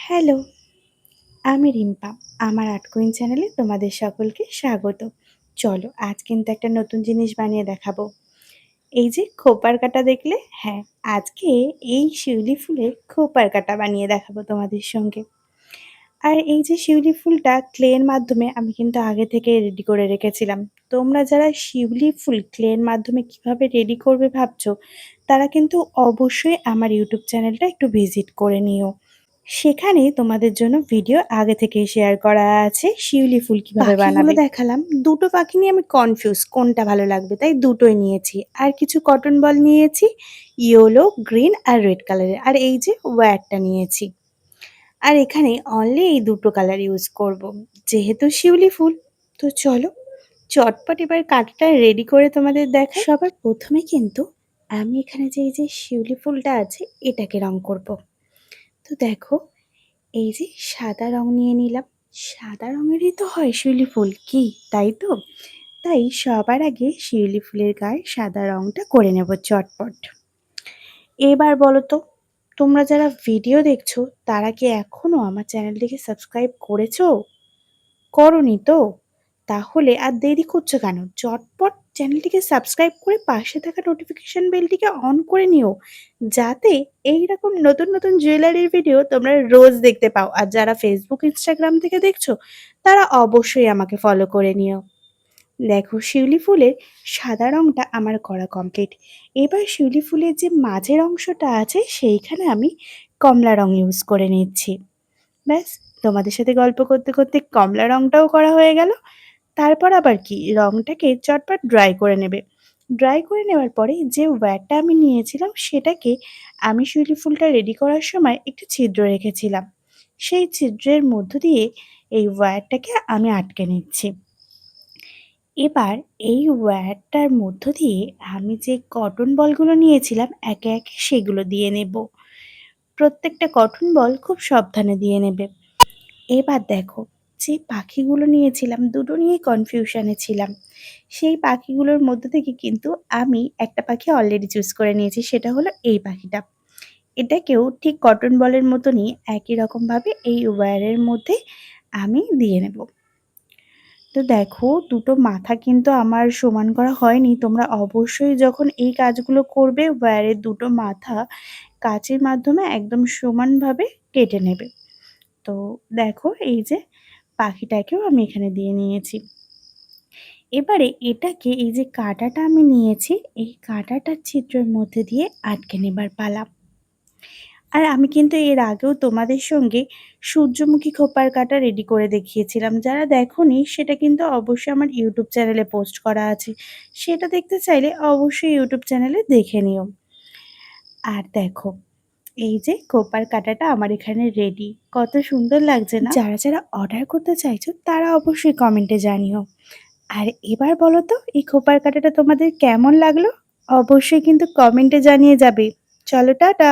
Hello, আমি রিম্পা। আমার art queen চ্যানেলে তোমাদের সকলকে স্বাগত। চলো আজ কিন্তু একটা নতুন জিনিস বানিয়ে দেখাবো। এই যে খোঁপার কাঁটা দেখলে? হ্যাঁ, আজকে এই শিউলি ফুলের খোঁপার কাঁটা বানিয়ে দেখাবো তোমাদের সঙ্গে। আর এই যে শিউলি ফুলটা ক্লের মাধ্যমে আমি কিন্তু আগে থেকে রেডি করে রেখেছিলাম। তোমরা যারা শিউলি ফুল ক্লের মাধ্যমে কিভাবে রেডি করবে ভাবছো, তারা কিন্তু অবশ্যই আমার ইউটিউব চ্যানেলটা একটু ভিজিট করে নিও। সেখানে তোমাদের জন্য ভিডিও আগে থেকেই শেয়ার করা আছে শিউলি ফুল কিভাবে পাখিগুলো বানাবে। দেখালাম, দুটো পাখি নিয়ে আমি কনফিউজ কোনটা ভালো লাগবে, তাই দুটোই নিয়েছি। আর কিছু কটন বল নিয়েছি, ইয়েলো, গ্রিন আর রেড কালারের। আর এই যে ওয়্যারটা নিয়েছি। আর এখানে অনলি এই দুটো কালার ইউজ করব, যেহেতু শিউলি ফুল। তো চলো চটপট এবার কাঠটা রেডি করে তোমাদের দেখাই। সবার প্রথমে কিন্তু আমি এখানে যে এই যে শিউলি ফুলটা আছে এটাকে রং করব। তো দেখো, এই যে সাদা রং নিয়ে নিলাম। সাদা রঙেরই তো হয় শিউলি ফুল, কি তাই তো? তাই সবার আগে শিউলি ফুলের গায়ে সাদা রংটা করে নেব চটপট। এবার বলো তো, তোমরা যারা ভিডিও দেখছো তারা কি এখনো আমার চ্যানেলটিকে সাবস্ক্রাইব করেছো? করনি তো? তাহলে আর দেরি করছো কেন? চটপট চ্যানেলটিকে সাবস্ক্রাইব করে পাশে থাকা নোটিফিকেশন বেলটিকে অন করে নিও, যাতে এইরকম নতুন নতুন জুয়েলারির ভিডিও তোমরা রোজ দেখতে পাও। আর যারা ফেসবুক ইনস্টাগ্রাম থেকে দেখছো তারা অবশ্যই আমাকে ফলো করে নিও। দেখো শিউলি ফুলের সাদা রংটা আমার করা কমপ্লিট। এবার শিউলি ফুলের যে মাঝের অংশটা আছে সেইখানে আমি কমলা রং ইউজ করে নিচ্ছি। ব্যাস, তোমাদের সাথে গল্প করতে করতে কমলা রংটাও করা হয়ে গেল। তারপর আবার কি, রংটাকে চটপট ড্রাই করে নেবে। ড্রাই করে নেওয়ার পরে যে ওয়্যারটা আমি নিয়েছিলাম সেটাকে আমি শিউলি ফুলটা রেডি করার সময় একটু ছিদ্র রেখেছিলাম। সেই ছিদ্রের মধ্য দিয়ে এই ওয়্যারটাকে আমি আটকে নিচ্ছি। এবার এই ওয়্যারটার মধ্য দিয়ে আমি যে কটন বলগুলো নিয়েছিলাম একে একে সেগুলো দিয়ে নেব। প্রত্যেকটা কটন বল খুব সাবধানে দিয়ে নেবে। এবার দেখো, যে পাখিগুলো নিয়েছিলাম দুটো নিয়েই কনফিউশনে ছিলাম। সেই পাখিগুলোর মধ্যে থেকে কিন্তু আমি একটা পাখি অলরেডি চুজ করে নিয়েছি, সেটা হলো এই পাখিটা। এটাকেও ঠিক কটন বলের মতনই একই রকমভাবে এই ওয়্যারের মধ্যে আমি দিয়ে নেব। তো দেখো, দুটো মাথা কিন্তু আমার সমান করা হয়নি। তোমরা অবশ্যই যখন এই কাজগুলো করবে ওয়্যারের দুটো মাথা কাঁচির মাধ্যমে একদম সমানভাবে কেটে নেবে। তো দেখো, এই যে পাখিটাকেও আমি এখানে দিয়ে নিয়েছি। এবারে এটাকে, এই যে কাঁটাটা আমি নিয়েছি, এই কাঁটাটার ছিদ্রের মধ্যে দিয়ে আটকে নেবার পালা। আর আমি কিন্তু এর আগেও তোমাদের সঙ্গে সূর্যমুখী খোঁপার কাঁটা রেডি করে দেখিয়েছিলাম। যারা দেখোনি সেটা কিন্তু অবশ্যই আমার ইউটিউব চ্যানেলে পোস্ট করা আছে। সেটা দেখতে চাইলে অবশ্যই ইউটিউব চ্যানেলে দেখে নিও। আর দেখো, এই যে খোঁপার কাঁটাটা আমার এখানে রেডি। কত সুন্দর লাগছে না? যারা যারা অর্ডার করতে চাইছো তারা অবশ্যই কমেন্টে জানিও। আর এবার বলো তো, এই খোঁপার কাঁটাটা তোমাদের কেমন লাগলো? অবশ্যই কিন্তু কমেন্টে জানিয়ে যাবে। চলো টাটা।